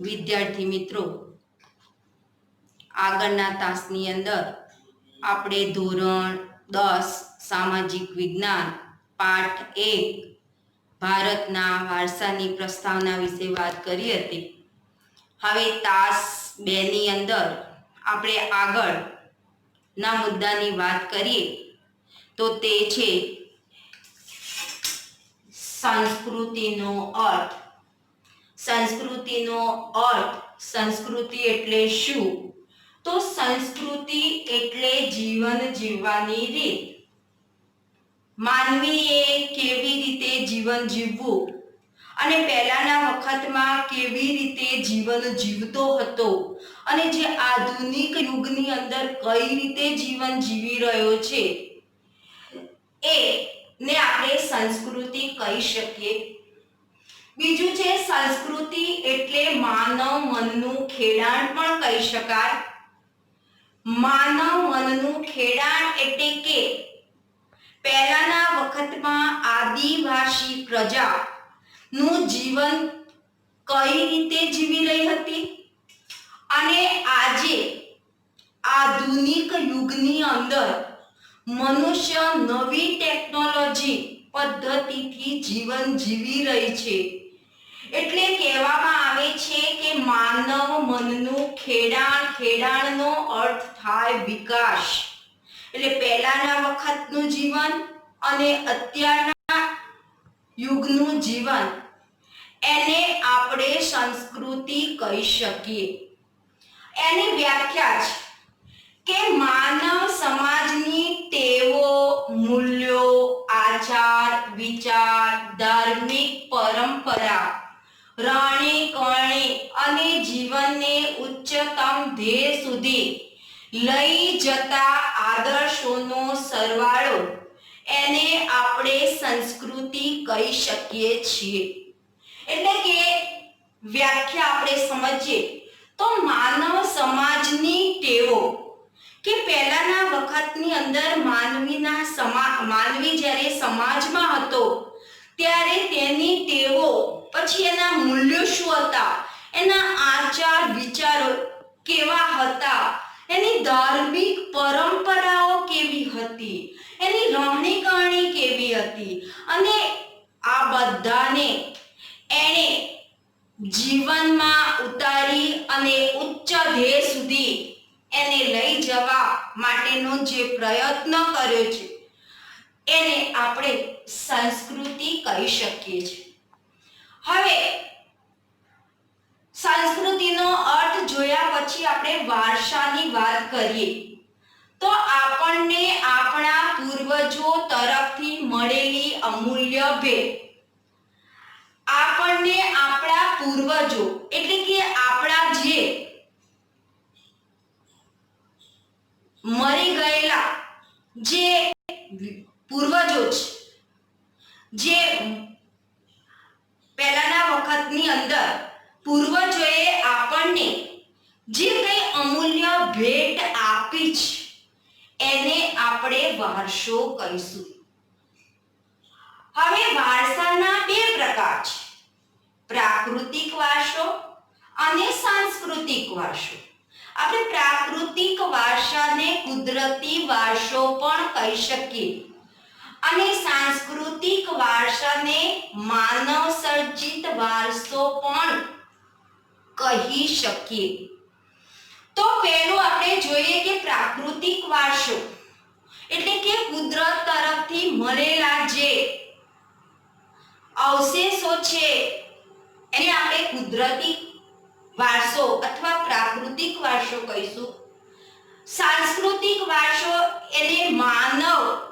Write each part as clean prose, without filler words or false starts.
વિદ્યાર્થી મિત્રો, આગળના તાસની અંદર આપણે ધોરણ 10 સામાજિક વિજ્ઞાન પાઠ 1 ભારતના વારસાની પ્રસ્તાવના વિશે વાત કરી હતી. હવે તાસ 2 ની અંદર આપણે આગળના મુદ્દાની વાત કરીએ તો તે છે સંસ્કૃતિનો અર્થ. સંસ્કૃતિનો અર્થ, સંસ્કૃતિ એટલે શું? તો સંસ્કૃતિ એટલે જીવન જીવવાની રીત. માનવીએ કેવી રીતે જીવન જીવવું અને પહેલાના વખતમાં કેવી રીતે જીવન જીવતો હતો અને જે આધુનિક યુગની અંદર કઈ રીતે જીવન જીવી રહ્યો છે એને આપણે સંસ્કૃતિ કહી શકીએ. બીજું છે સંસ્કૃતિ એટલે માનવ મનનું ખેડાણ પણ કહી શકાય. માનવ મનનું ખેડાણ એટલે કે પહેલાના વખતમાં આદિવાસી પ્રજા નું જીવન કઈ રીતે જીવી રહી હતી અને આજે આધુનિક યુગની અંદર મનુષ્ય નવી ટેકનોલોજી પદ્ધતિથી જીવન જીવી રહી છે. એટલે કહેવામાં આવે છે કે માનવ મનનું ખેડાણ. ખેડાણનો અર્થ થાય વિકાસ. એટલે પહેલાના વખતનું જીવન અને અત્યારના યુગનું જીવન, એને આપણે સંસ્કૃતિ કહી શકીએ. એની વ્યાખ્યા છે કે માનવ સમાજની ટેવો, મૂલ્યો, આચાર વિચાર, ધાર્મિક પરંપરા, રહેણી કરણી અને જીવનને ઉચ્ચતમ ધ્યેય સુધી લઈ જતા આદર્શોનો સરવાળો, એને આપણે સંસ્કૃતિ કહી શકીએ છીએ. એટલે કે વ્યાખ્યા આપણે સમજીએ તો માનવ સમાજની ટેવો કે પહેલાના વખતની અંદર માનવી જ્યારે સમાજમાં હતો ત્યારે તેની ટેવો, પછી એના મૂલ્યો શું હતા, એના આચાર વિચારો કેવા હતા, એની ધાર્મિક પરંપરાઓ કેવી હતી, એની રહેણી કરણી કેવી હતી, અને આ બધાને એણે જીવનમાં ઉતારી અને ઉચ્ચ ધ્યેય સુધી એને લઈ જવા માટેનો જે પ્રયત્ન કર્યો છે એને આપણે સંસ્કૃતિ કહી શકીએ છીએ. હવે સંસ્કૃતિનો અર્થ જોયા પછી આપણે વારસાની વાત કરીએ તો આપણને આપણા પૂર્વજો તરફથી મળેલી અમૂલ્ય ભેટ. આપણને આપણા પૂર્વજો એટલે કે આપણા જે મરી ગયેલા જે પૂર્વજો છે, જે પહેલાના વખતની અંદર પૂર્વજોએ આપણને જે કંઈ અમૂલ્ય ભેટ આપી છે એને આપણે વારસો કહીશું. હવે વારસાના બે પ્રકાર છે, પ્રાકૃતિક વારસો અને સાંસ્કૃતિક વારસો. આપણે પ્રાકૃતિક વારસાને કુદરતી વારસો પણ કહી શકીએ અને સાંસ્કૃતિક વારસાને માનવ સર્જિત વારસો પણ કહી શકીએ. તો પહેલું આપણે જોઈએ કે પ્રાકૃતિક વારસો એટલે કે કુદરત તરફથી મળેલા જે અવશેષો છે એને આપણે કુદરતી વારસો અથવા પ્રાકૃતિક વારસો કહીશું. સાંસ્કૃતિક વારસો એને માનવ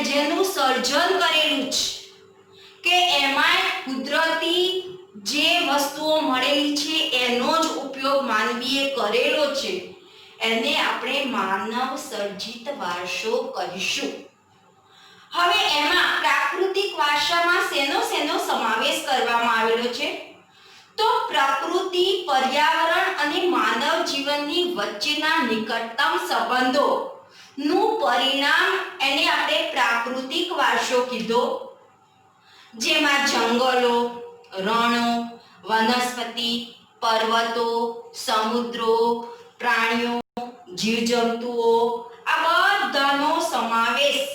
જેનું સર્જન કરેલું છે કે એમાં કુદરતી જે વસ્તુઓ મળેલી છે એનો જ ઉપયોગ માનવીએ કરેલો છે, એને આપણે માનવ સર્જિત વારસો કહીશું. હવે એમાં પ્રાકૃતિક વારસામાં શેનો સમાવેશ કરવામાં આવેલો છે? તો પ્રકૃતિ, પર્યાવરણ અને માનવ જીવનની વચ્ચેના નિકટતમ સંબંધો નું પરિણામ એને આપણે પ્રાકૃતિક વારસો કીધો. જેમાં જંગલો, રણો, વનસ્પતિ, પર્વતો, સમુદ્રો, પ્રાણીઓ, જીવજંતુઓ આ બધાનો સમાવેશ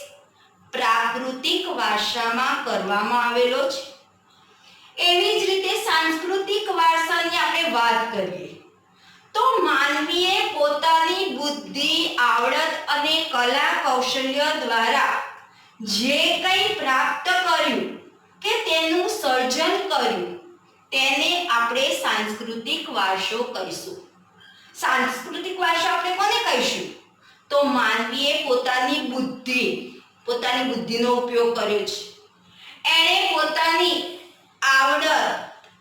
પ્રાકૃતિક વારસામાં કરવામાં આવેલો છે. એવી જ રીતે સાંસ્કૃતિક વારસાની આપણે વાત કરીએ તો માનવીએ પોતાની બુદ્ધિ, આવડત અને કલા કૌશલ્ય દ્વારા જે કંઈ પ્રાપ્ત કર્યું કે તેનું સર્જન કર્યું તેને આપણે સાંસ્કૃતિક વારસો કહીશું. સાંસ્કૃતિક વારસો આપણે કોને કહીશું? તો માનવીએ પોતાની બુદ્ધિનો ઉપયોગ કર્યો છે. એણે પોતાની આવડત,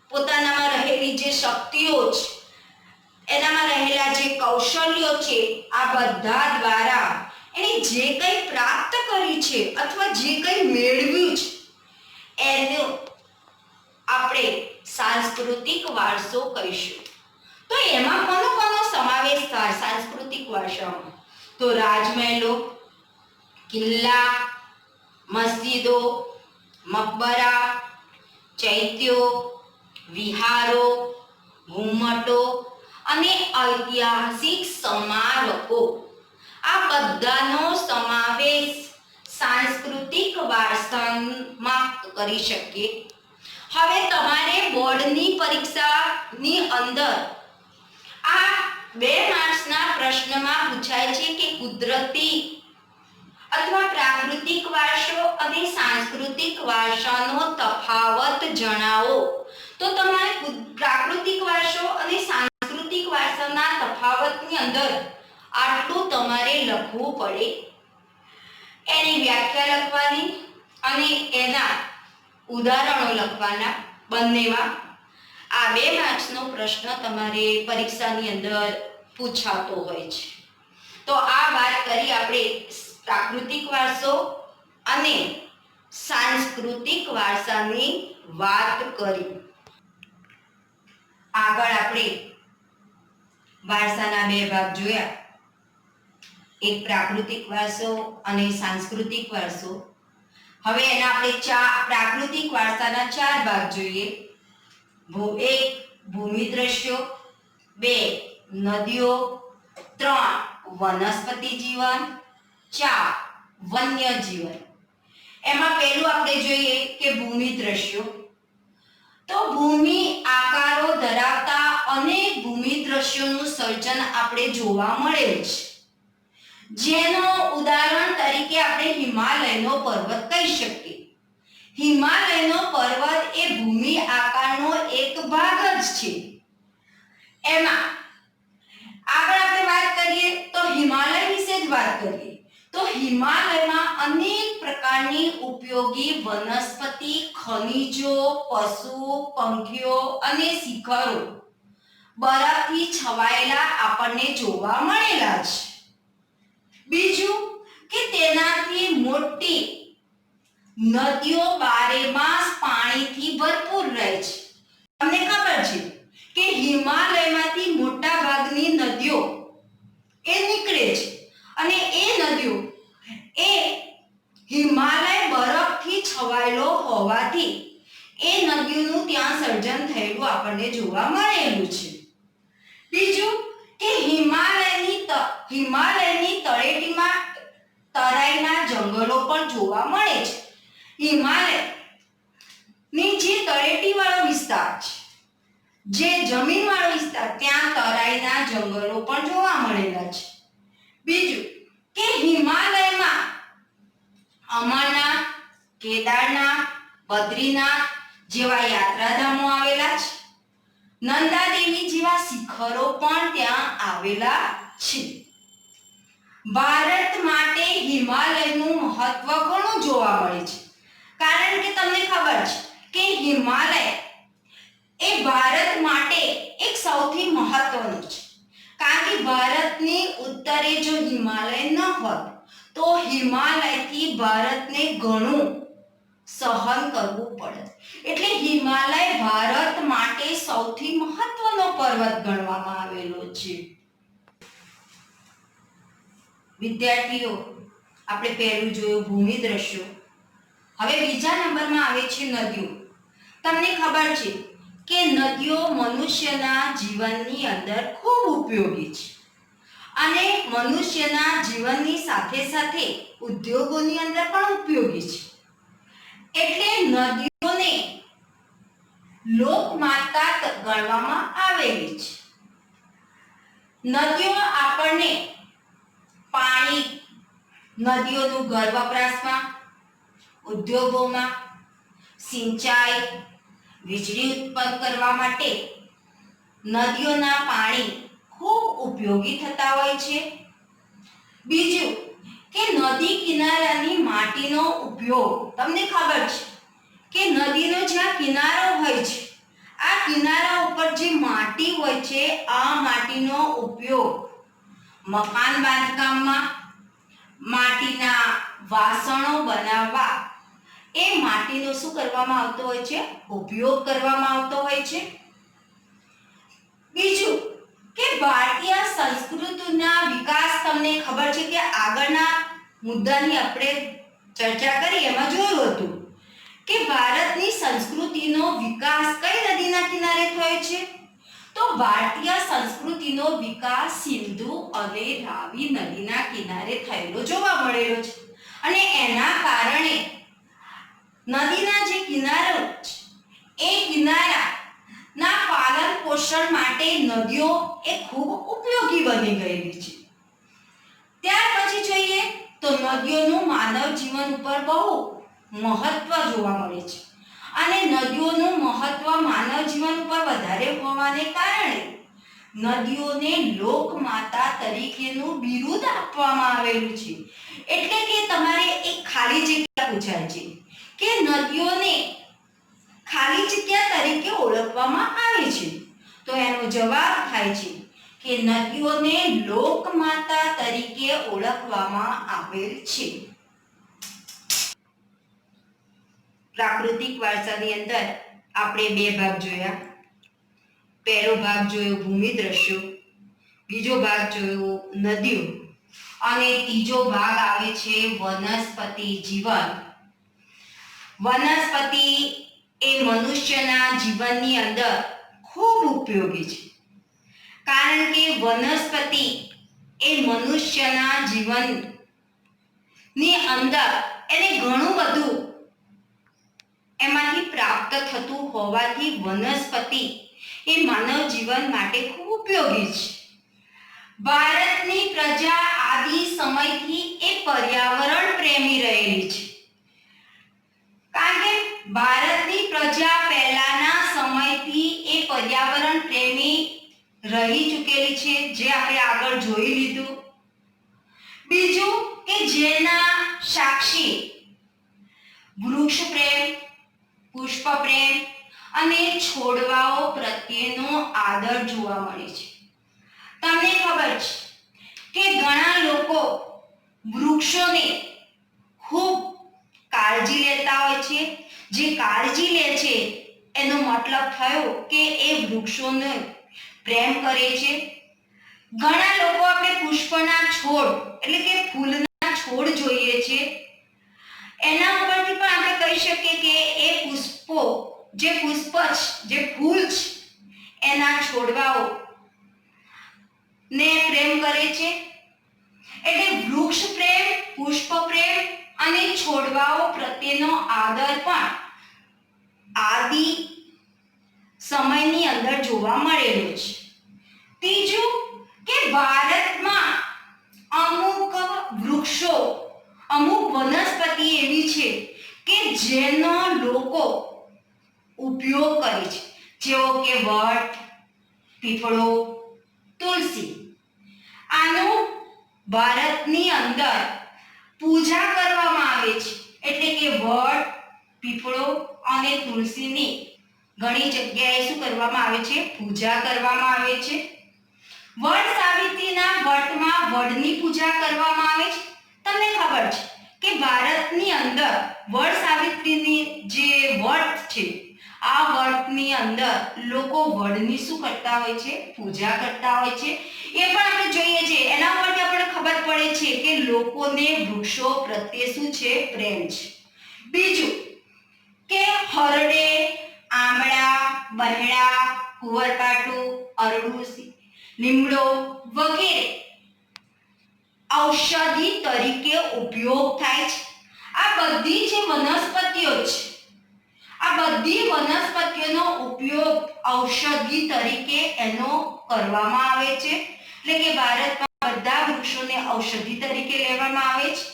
પોતાનામાં રહેલી જે શક્તિઓ છે, એનામાં રહેલા જે કૌશલ્યો છે, આ બધા દ્વારા એણે જે કંઈ પ્રાપ્ત કર્યું છે અથવા જે કંઈ મેળવ્યું છે એનો આપણે સાંસ્કૃતિક વારસો કહીશું. તો એમાં કોનો સમાવેશ થાય સાંસ્કૃતિક વારસામાં? તો રાજમહેલો, કિલ્લા, મસ્જિદો, મકબરા, ચૈત્યો, વિહારો, ઘુમટો અને ઐતિહાસિક સ્મારકો આ બધાનો સમાવેશ સાંસ્કૃતિક વારસામાં કરી શકીએ. હવે તમારે બોર્ડની પરીક્ષાની અંદર આ 2 માર્ક્સના પ્રશ્નમાં પૂછાય છે કે કુદરતી અથવા પ્રાકૃતિક વારસો અને સાંસ્કૃતિક વારસાનો તફાવત જણાવો. તો તમારે પ્રાકૃતિક વારસો અને સાંસ્કૃતિક વારસાના તફાવતની અંદર આટલું તમારે લખવું પડે. એની વ્યાખ્યા લખવાની અને એના ઉદાહરણો લખવાના. બંનેમાં આ 2 માર્ક્સનો પ્રશ્ન તમારે પરીક્ષાની અંદર પૂછાતો હોય છે. તો આ વાત કરી આપણે પ્રાકૃતિક વારસો અને સાંસ્કૃતિક વારસાની વાત કરી. આગળ આપણે વારસાના 2 ભાગ જોયા, એક પ્રાકૃતિક વારસો અને સાંસ્કૃતિક વારસો. હવે એના આપણે પ્રાકૃતિક વારસાના 4 ભાગ જોઈએ. 1 ભૂમિ દ્રશ્યો, 2 નદીઓ, 3 વનસ્પતિ જીવન, 4 વન્ય જીવન. એમાં પહેલું આપણે જોઈએ કે ભૂમિ દ્રશ્યો. તો ભૂમિ આકારો ધરાવતા અનેક ભૂમિ દ્રશ્યોનું સર્જન આપણે જોવા મળેલ છે. જેનો ઉદાહરણ તરીકે આપણે હિમાલયનો પર્વત કહી શકીએ. હિમાલયનો પર્વત એ ભૂમિ આકારનો એક ભાગ જ છે. એમાં આગળ આપણે વાત કરીએ તો હિમાલય વિશે જ વાત કરીએ તો હિમાલયમાં અનેક પ્રકારની ઉપયોગી વનસ્પતિ, ખનિજો, પશુ, પંખીઓ અને શિખરો બરફથી છવાયેલા આપણને જોવા મળેલા છે. બીજું કે તેનાથી મોટી નદીઓ બારેમાસ પાણીથી ભરપૂર રહે છે. તમને ખબર છે કે હિમાલયમાંથી મોટા ભાગની નદીઓ એ નીકળે છે અને એ નદીઓ એ હિમાલય બરફથી છવાયેલો હોવાથી એ નદીઓનું ત્યાં સર્જન થયેલું આપણને જોવા મળેલું છે. બીજું કે હિમાલયની તળેટીમાં તરાઈના જંગલો પણ જોવા મળે છે. હિમાલયની જે તળેટીવાળો વિસ્તાર છે, જે જમીનવાળો વિસ્તાર, ત્યાં તરાઈના જંગલો પણ જોવા મળેલા છે. બીજું કે હિમાલયમાં અમરનાથ, કેદારનાથ, બદ્રીનાથ જેવા યાત્રાધામો આવેલા છે. નંદાદેવી જેવા શિખરો પણ ત્યાં આવેલા છે. ભારત માટે હિમાલયનું મહત્વ ઘણું જોવા મળે છે. કારણ કે તમને ખબર છે કે હિમાલય એ ભારત માટે એક સૌથી મહત્વનું છે. કારણ કે ભારતની ઉત્તરે જો હિમાલય ન હોત તો હિમાલયથી ભારતને ઘણું સહન કરવું પડે. એટલે હિમાલય ભારત માટે સૌથી મહત્વનો પર્વત ગણવામાં આવેલો છે. વિદ્યાર્થીઓ, આપણે પહેલું જોયું ભૂમિ દ્રશ્યો. હવે બીજા નંબરમાં આવે છે નદીઓ. તમને ખબર છે કે નદીઓ મનુષ્યના જીવનની અંદર ખૂબ ઉપયોગી છે અને મનુષ્યના જીવનની સાથે સાથે ઉદ્યોગોની અંદર પણ ઉપયોગી છે. એટલે નદીઓને લોકમાતા ગણવામાં આવેલી છે. નદીઓ આપણને પાણી, નદીઓનું ઘર વપરાશમાં, ઉદ્યોગોમાં, સિંચાઈ, વીજળી ઉત્પન્ન કરવા માટે નદીઓના પાણી ખૂબ ઉપયોગી થતા હોય છે. બીજું કે નદી કિનારાની માટીનો ઉપયોગ, તમને ખબર છે કે નદીનો જ્યાં કિનારો હોય છે, આ કિનારા ઉપર જે માટી હોય છે, આ માટીનો ઉપયોગ મકાન બાંધકામમાં, માટીના વાસણો બનાવવા, એ માટીનો શું કરવામાં આવતો હોય છે? ઉપયોગ કરવામાં આવતો હોય છે. બીજું કે ભારતીય સંસ્કૃતિના વિકાસ, તમને ખબર છે કે આગળના મુદ્દાની આપણે ચર્ચા કરી એમાં જોયું હતું કે ભારતની સંસ્કૃતિનો વિકાસ કઈ નદીના કિનારે થયો છે? તો ભારતીય સંસ્કૃતિનો વિકાસ સિંધુ અને રાવી નદીના કિનારે થયેલો જોવા મળેલો છે અને એના કારણે નદીના જે કિનારો છે, એ કિનારાના પાલન પોષણ માટે નદીઓ એ ખૂબ ઉપયોગી બની ગયેલી છે. ત્યાર પછી જોઈએ તો નદીઓનું માનવ જીવન ઉપર બહુ મહત્વ જોવા મળે છે અને નદીઓનું મહત્વ માનવ જીવન ઉપર વધારે હોવાને કારણે નદીઓને લોકમાતા તરીકેનું બિરુદ આપવામાં આવેલું છે. એટલે કે તમારે એક ખાલી જગ્યા પૂછાય છે કે નદીઓને ખાલી જગ્યા તરીકે ઓળખવામાં આવે છે, તો એનો જવાબ થાય છે કે નદીઓને લોકમાતા તરીકે ઓળખવામાં આવેલ છે. પ્રાકૃતિક વારસાની અંદર આપણે બે ભાગ જોયા. પહેલો ભાગ જોયો ભૂમિ દ્રશ્યો, બીજો ભાગ જોયો નદીઓ અને ત્રીજો ભાગ આવે છે વનસ્પતિ જીવન. વનસ્પતિ એ મનુષ્યના જીવનની અંદર ખૂબ ઉપયોગી છે, કારણ કે વનસ્પતિ એ મનુષ્યના જીવનની અંદર એને ઘણું બધું એમાંથી પ્રાપ્ત થતું હોવાથી વનસ્પતિ એ માનવ જીવન માટે ખૂબ ઉપયોગી છે. ભારતની પ્રજા આદિ સમયથી એ પર્યાવરણ પ્રેમી રહેલી છે, કારણ કે ભારતની પ્રજા પહેલાના સમયથી એ પર્યાવરણ પ્રેમી રહી ચૂકેલી છે, જે આપણે આગળ જોઈ લીધું. બીજું કે જેના સાક્ષી વૃક્ષ પ્રેમ, પુષ્પ પ્રેમ અને છોડવાઓ પ્રત્યેનો આદર જોવા મળે છે. તમને ખબર છે કે ઘણા લોકો વૃક્ષોને ખૂબ કાળજી લેતા હોય છે. જે કાળજી લે છે એનો મતલબ થયો કે એ વૃક્ષોને પ્રેમ કરે છે. ઘણા લોકો આપણે પુષ્પના છોડ એટલે કે ફૂલના છોડ જોઈએ છે, એના ઉપરથી પણ આપણે કહી શકીએ કે એ પુષ્પો, જે પુષ્પ છે, જે ફૂલ છે, એના છોડવાઓ ને પ્રેમ કરે છે. એટલે વૃક્ષ પ્રેમ, પુષ્પ પ્રેમ અને છોડવાઓ પ્રત્યેનો આદર પણ આદિ સમયની અંદર જોવા મળેલો છે. ત્રીજું કે ભારતમાં અમુક વૃક્ષો, અમુક વનસ્પતિ એવી છે કે જેનો લોકો ઉપયોગ કરે છે, જેવો કે વટ, પીપળો, તુલસી. આનું ભારતની અંદર પૂજા કરવામાં આવે છે. એટલે કે વટ, પીપળો અને તુલસીની ઘણી જગ્યાએ શું કરવામાં આવે છે? પૂજા કરવામાં આવે છે. વડ સાવિત્રીના વટમાં વડની પૂજા કરવામાં આવે છે. તમને ખબર છે કે ભારતની અંદર વડ સાવિત્રીની જે વટ છે, આ વટની અંદર લોકો વડની શું કરતા હોય છે? પૂજા કરતા હોય છે. એ પણ આપણે જોઈએ છે. એના પરથી આપણને ખબર પડે છે કે લોકોને વૃક્ષો પ્રત્યે શું છે? પ્રેમ છે. બીજું કે હરડે, આમળા, બહેડા, કુંવરપાઠું, અરડું, લીમડો વગેરે ઔષધિ તરીકે ઉપયોગ થાય છે. આ બધી જે વનસ્પતિઓ છે, આ બધી વનસ્પતિઓનો ઉપયોગ ઔષધિ તરીકે એનો કરવામાં આવે છે. એટલે કે ભારતમાં બધા વૃક્ષોને ઔષધિ તરીકે લેવામાં આવે છે.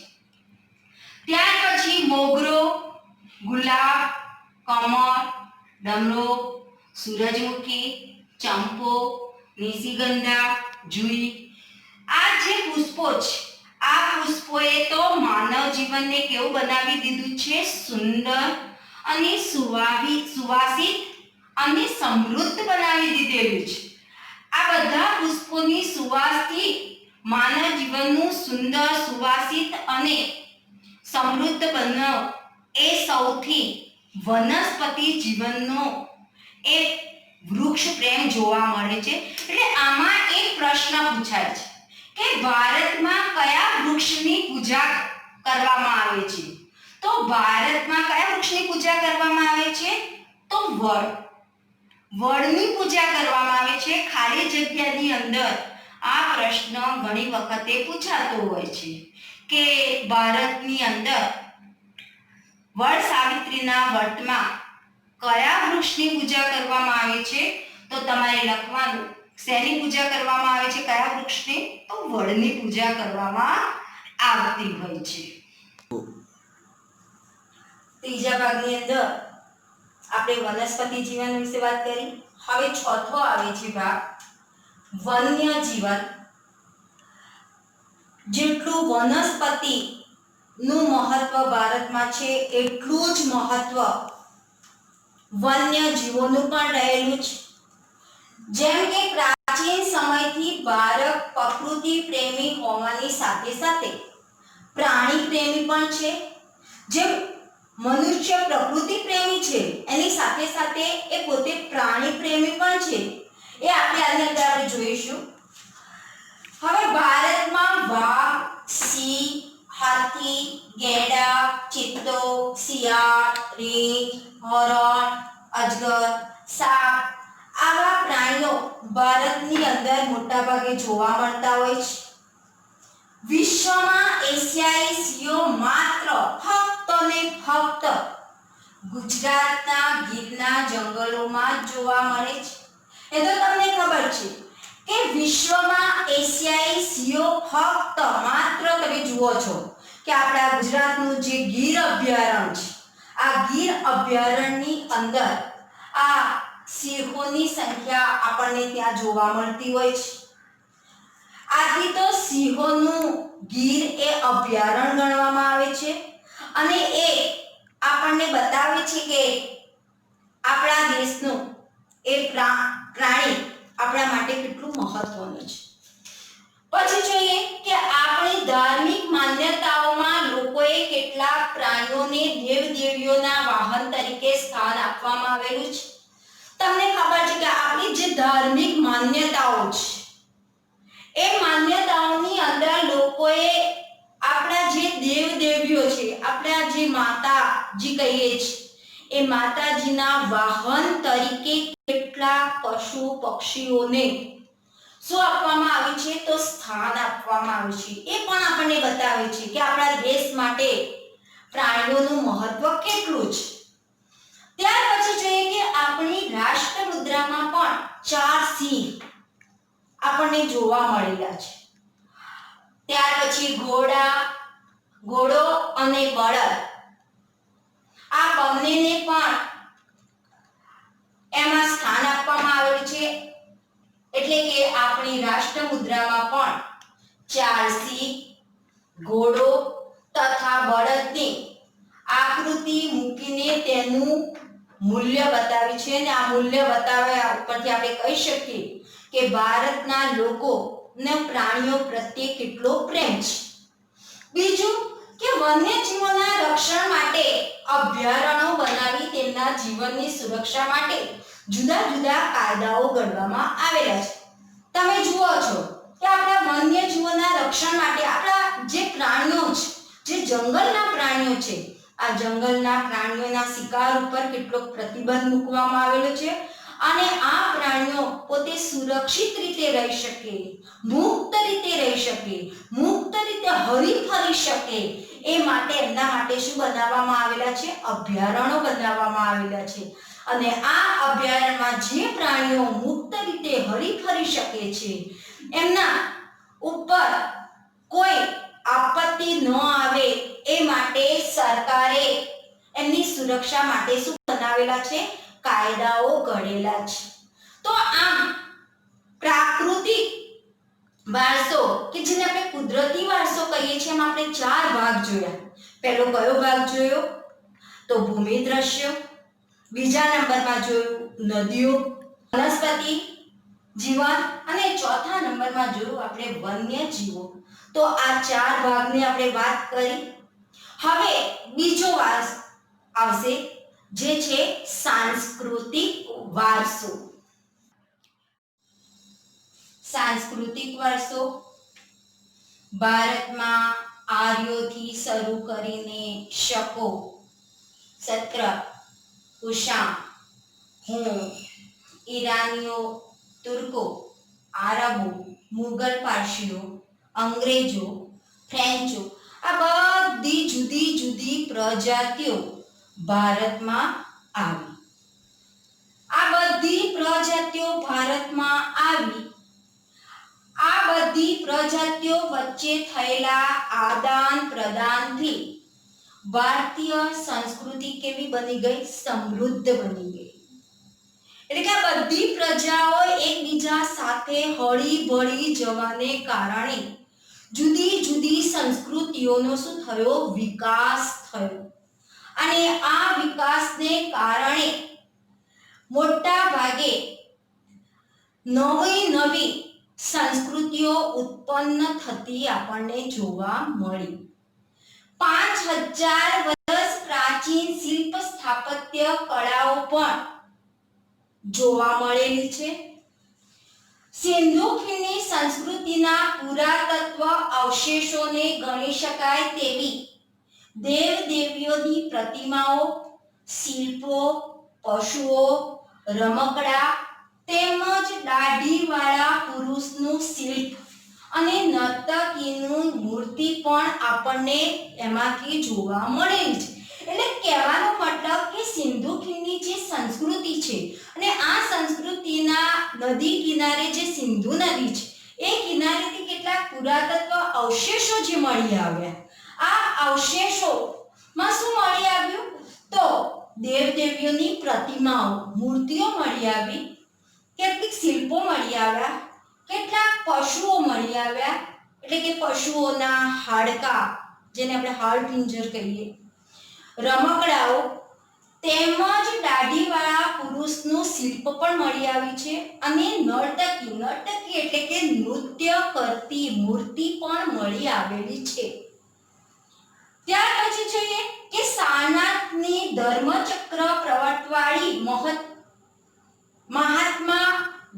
ત્યાર પછી મોગરો, ગુલાબ, કમળ, ડમરો, સૂરજમુખી, ચંપો, નિશિગંધા, જુઈ, આ જે પુષ્પો છે, આ પુષ્પોએ તો માનવ જીવનને કેવું બનાવી દીધું છે? સુંદર અને સુવાસિત અને સમૃદ્ધ બનાવી દીધેલું છે. આ બધા પુષ્પોની સુવાસથી માનવ જીવનનું સુંદર, સુવાસિત અને સમૃદ્ધ બનાવ એ સૌથી વનસ્પતિ જીવનનો એક વૃક્ષ પ્રેમ જોવા મળે છે. એટલે આમાં એક પ્રશ્ન પૂછાય છે કે ભારતમાં કયા વૃક્ષની પૂજા કરવામાં આવે છે? તો ભારતમાં કયા વૃક્ષની પૂજા કરવામાં આવે છે? તો વડની પૂજા કરવામાં આવે છે. ખાલી જગ્યાની અંદર આ પ્રશ્ન ઘણી વખતે પૂછાતો હોય છે કે ભારતની અંદર વડ સાવિત્રીના વ્રતમાં કયા વૃક્ષની પૂજા કરવામાં આવે છે? તો તમારે લખવાનું શેની પૂજા કરવામાં આવે છે? કયા વૃક્ષની? તો વડની પૂજા કરવામાં આવતી હોય છે. ત્રીજા ભાગની અંદર આપણે વનસ્પતિ જીવન વિશે વાત કરી. હવે ચોથો આવે છે ભાગ વન્ય જીવન. જેટલું વનસ્પતિ નું મહત્વ ભારતમાં છે એટલું જ મહત્વ વન્ય જીવોનું પણ રહેલું છે. જેમ કે પ્રાચીન સમયથી ભારત પ્રકૃતિ પ્રેમી હોવાની સાથે સાથે પ્રાણી પ્રેમી પણ છે. જેમ મનુષ્ય પ્રકૃતિ પ્રેમી છે એની સાથે સાથે એ પોતે પ્રાણી પ્રેમી પણ છે. એ આપણે આની અંદર આપણે જોઈશું. હવે ભારતમાં વાઘ, સિંહ, હાથી, ગેંડા, ચિત્તો, શિયાળ, રીંછ, હરણ, અજગર, સાપ આવા પ્રાણીઓ ભારતની અંદર મોટા ભાગે જોવા મળતા હોય છે. વિશ્વમાં એશિયાઈ સિંહો માત્ર ફક્ત ને ફક્ત ગુજરાતના ગીરના જંગલોમાં જ જોવા મળે છે. એ તો તમને ખબર છે કે વિશ્વમાં એશિયાઈ સિંહો ફક્ત માત્ર તમે જુઓ છો કે આપણા ગુજરાતનું જે ગીર અભયારણ્ય છે, આ ગીર અભયારણ્યની અંદર આ સિંહોની સંખ્યા આપણને ત્યાં જોવા મળતી હોય છે. આથી તો સિંહોનું ગીર એ અભયારણ્ય ગણવામાં આવે છે અને એ આપણને બતાવે છે કે આપણા દેશનું એ પ્રાણી આપણા માટે કેટલું મહત્વનું છે. પછી જોઈએ કે આપણી ધાર્મિક માન્યતાઓમાં લોકોએ કેટલાક પ્રાણીઓને દેવદેવીઓના વાહન તરીકે સ્થાન આપવામાં આવેલું છે. તમને ખબર છે કે આપણી જે ધાર્મિક માન્યતાઓ છે એ માન્યતાઓની અંદર લોકોએ આપણા જે દેવદેવીઓ છે, આપણા જે માતાજી કહીએ છીએ, એ માતાજીના વાહન તરીકે કેટલાક પશુ પક્ષીઓને શું આપવામાં આવ્યું છે? તો સ્થાન આપવામાં આવ્યું છે. એ પણ આપણને બતાવે છે કે આપણા દેશ માટે પ્રાણીઓનું મહત્વ કેટલું છે. ત્યાર પછી જોઈએ કે આપણી રાષ્ટ્ર મુદ્રામાં પણ 4 સિંહ આપણને જોવા મળેલા છે. ત્યાર પછી ઘોડો અને બળદ આ બંનેને પણ એમાં સ્થાન આપવામાં આવેલું છે. એટલે કે આપણી રાષ્ટ્ર મુદ્રામાં પણ 4 સિંહ, ઘોડો તથા બળદની આકૃતિ મૂકીને તેનું મૂલ્ય બતાવ્યું છે. અને આ મૂલ્ય બતાવ્યા ઉપરથી આપણે કહી શકીએ કે ભારતના લોકોને પ્રાણીઓ પ્રત્યે કેટલો પ્રેમ છે. બીજું કે વન્યજીવોના રક્ષણ માટે અભયારણ્યો બનાવી તેમના જીવનની સુરક્ષા માટે જુદા જુદા કાયદાઓ ઘડવામાં આવેલા છે. તમે જુઓ છો કે આપણા વન્યજીવોના રક્ષણ માટે આપણા જે પ્રાણીઓ છે, જે જંગલના પ્રાણીઓ છે, આ જંગલના પ્રાણીઓના શિકાર ઉપર કેટલોક પ્રતિબંધ મૂકવામાં આવેલો છે અને આ પ્રાણીઓ પોતે સુરક્ષિત રીતે રહી શકે, મુક્ત રીતે રહી શકે, મુક્ત રીતે હરી ફરી શકે એ માટે એમના માટે શું બનાવવામાં આવેલા છે? અભયારણ્યો બનાવવામાં આવેલા છે. અને આ અભયારણ્યમાં જે પ્રાણીઓ મુક્ત રીતે હરી ફરી શકે છે, એમના ઉપર કોઈ આપત્તિ ન આવે એ માટે સરકારે એમની સુરક્ષા માટે શું બનાવેલા છે? કાયદાઓ ઘડેલા છે. તો આમ પ્રાકૃતિક વારસો કે જેને આપણે કુદરતી વારસો કહીએ છીએ, એમાં આપણે 4 ભાગ જોયા. પહેલો કયો ભાગ જોયો? તો ભૂમિ દ્રશ્યો. બીજા નંબરમાં જોયું નદીઓ, વનસ્પતિ જીવન, અને ચોથા નંબરમાં જોયું આપણે વન્ય જીવો. તો આ 4 ભાગની આપણે વાત કરી. હવે બીજો વારસો આવશે જે છે સાંસ્કૃતિક વારસો. સાંસ્કૃતિક વારસો ભારતમાં આર્યોથી શરૂ કરીને શકો, સત્ર, કુષાણ, હું, ઈરાનીઓ, તુર્કો, આરબો, મુગલ પારસીઓ, અંગ્રેજો, ફ્રેન્ચો, આ બધી જુદી જુદી પ્રજાતિઓ ભારતમાં આવી. આ બધી પ્રજાતિઓ ભારતમાં આવી. આ બધી પ્રજાતિઓ વચ્ચે થયેલા આદાન પ્રદાનથી ભારતીય સંસ્કૃતિ કેવી બની ગઈ? સમૃદ્ધ બની ગઈ. એટલે કે આ બધી પ્રજાઓ એકબીજા સાથે હળી ભળી જવાને કારણે જુદી જુદી સંસ્કૃતિઓનો શું થયો? વિકાસ થયો. અને આ વિકાસને કારણે મોટા ભાગે નવી નવી સંસ્કૃતિઓ ઉત્પન્ન થતી આપણને જોવા મળી. 5000 વર્ષ પ્રાચીન શિલ્પ સ્થાપત્ય કળાઓ પણ જોવા મળેલી છે. સિંધુ ખીણની સંસ્કૃતિના પુરાતત્વ અવશેષોને ગણી શકાય તેવી દેવ દેવીઓની પ્રતિમાઓ, શિલ્પો, પશુઓ, રમકડા તેમજ દાઢીવાળા પુરુષનું શિલ્પ અને નર્તકીનું મૂર્તિ પણ આપણને એમાંથી જોવા મળેલી છે. એટલે કહેવાનો મતલબ કે સિંધુ ખીણની જે સંસ્કૃતિ છે અને આ સંસ્કૃતિના નદી કિનારે જે સિંધુ નદી છે એ કિનારેથી કેટલાક પુરાતત્વ અવશેષો જે મળી આવ્યા. આ અવશેષોમાં શું મળી આવ્યું? તો દેવદેવીઓની પ્રતિમાઓ, મૂર્તિઓ મળી આવી, કેટલીક શિલ્પો મળી આવ્યા, કેટલાક પશુઓ મળી આવ્યા, એટલે કે પશુઓના હાડકા જેને આપણે હાડપિંજર કહીએ, રમકડાઓ તેમજ દાઢીવાળા પુરુષનું શિલ્પ પણ મળી આવી છે. અને નર્તકી એટલે કે નૃત્ય કરતી મૂર્તિ પણ મળી આવેલી છે. ત્યાર પછી જોઈએ કે સારનાથની ધર્મચક્ર પ્રવર્તવાળી મહાત્મા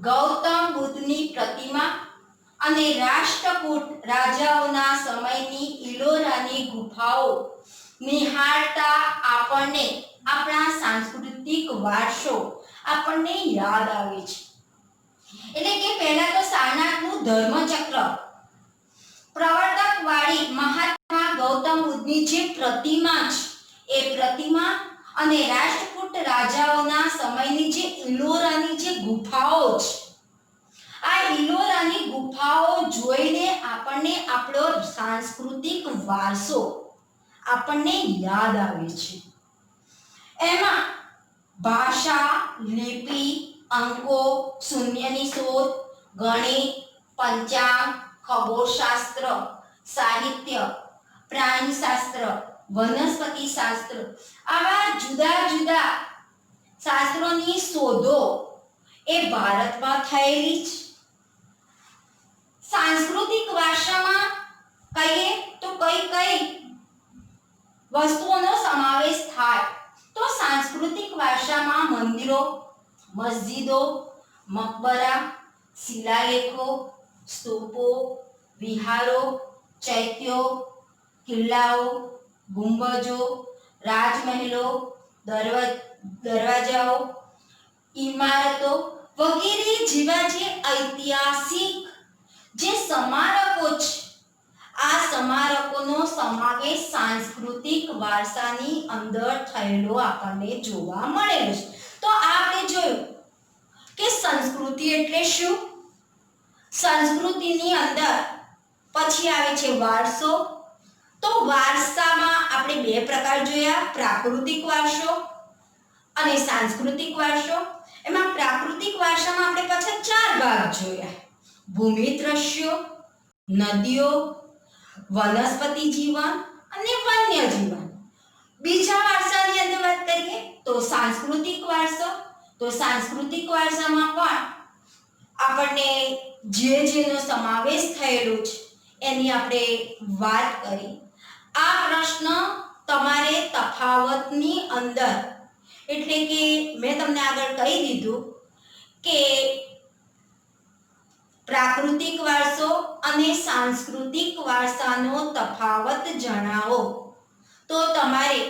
ગૌતમ બુદ્ધની પ્રતિમા અને રાષ્ટ્રકૂટ રાજાઓના સમયની ઇલોરાની ગુફાઓ નિહાળતા આપણને આપણા સાંસ્કૃતિક વારસો આપણને યાદ આવે છે. એટલે કે પહેલા તો સારનાથનું ધર્મચક્ર પ્રવર્તકવાળી મહાત્મા ગૌતમ બુદ્ધની જે પ્રતિમા છે એ પ્રતિમા અને રાષ્ટ્રકૂટ રાજાઓના સમયની જે ઇલોરાની જે ગુફાઓ છે, આ ઇલોરાની ગુફાઓ જોઈને આપણને આપણો સાંસ્કૃતિક વારસો આપણને યાદ આવે છે. એમાં ભાષા, લિપિ, અંકો, શૂન્યની શોધ, ગણિત, પંચાંગ, ખગોળશાસ્ત્ર, સાહિત્ય, પ્રાણીશાસ્ત્ર, વનસ્પતિ શાસ્ત્ર આવા જુદા જુદા શાસ્ત્રોની શોધો એ ભારતમાં થયેલી છે. સાંસ્કૃતિક વારસામાં કહીએ તો કઈ કઈ વસ્તુઓનો સમાવેશ થાય? તો સાંસ્કૃતિક વારસામાં મંદિરો, મસ્જિદો, મકબરા, શિલાલેખો, સ્તૂપો, વિહારો, ચૈત્યો, કિલ્લાઓ, ગુંબજો, રાજમહેલો, દરવાજાઓ, ઇમારતો વગેરે જેવા જે ઐતિહાસિક જે સ્મારકો છે, આ સ્મારકોનો સમાવેશ સાંસ્કૃતિક વારસાની અંદર થયેલો આપણને જોવા મળેલો છે. તો આપણે જોયું કે સંસ્કૃતિ એટલે શું? સંસ્કૃતિની અંદર પછી આવે છે વારસો. તો વારસામાં આપણે બે પ્રકાર જોયા, પ્રાકૃતિક વારસો અને સાંસ્કૃતિક વારસો. એમાં પ્રાકૃતિક વારસામાં આપણે પાછા 4 ભાગ જોયા: ભૂમિ દ્રશ્યો, નદીઓ, વનસ્પતિ જીવન અને વન્ય જીવન. બીજા વારસાની અંદર વાત કરીએ તો સાંસ્કૃતિક વારસો. તો સાંસ્કૃતિક વારસામાં પણ આપણને જેનો સમાવેશ થયેલો છે એની આપણે વાત કરી. આ પ્રશ્ન તમારે તફાવતની અંદર, એટલે કે મેં તમને આગળ કહી દીધું કે પ્રાકૃતિક વારસો અને સાંસ્કૃતિક વારસાનો તફાવત જણાવો. તો તમારે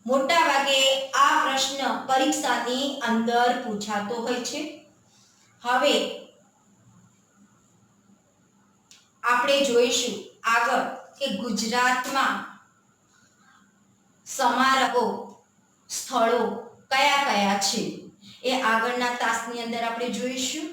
મોટા ભાગે આ પ્રશ્ન પરીક્ષાની અંદર પૂછાતો હોય છે. હવે આપણે જોઈશું આગળ કે ગુજરાતમાં સ્મારકો સ્થળો કયા કયા છે, એ આગળના તાસની અંદર આપણે જોઈશું.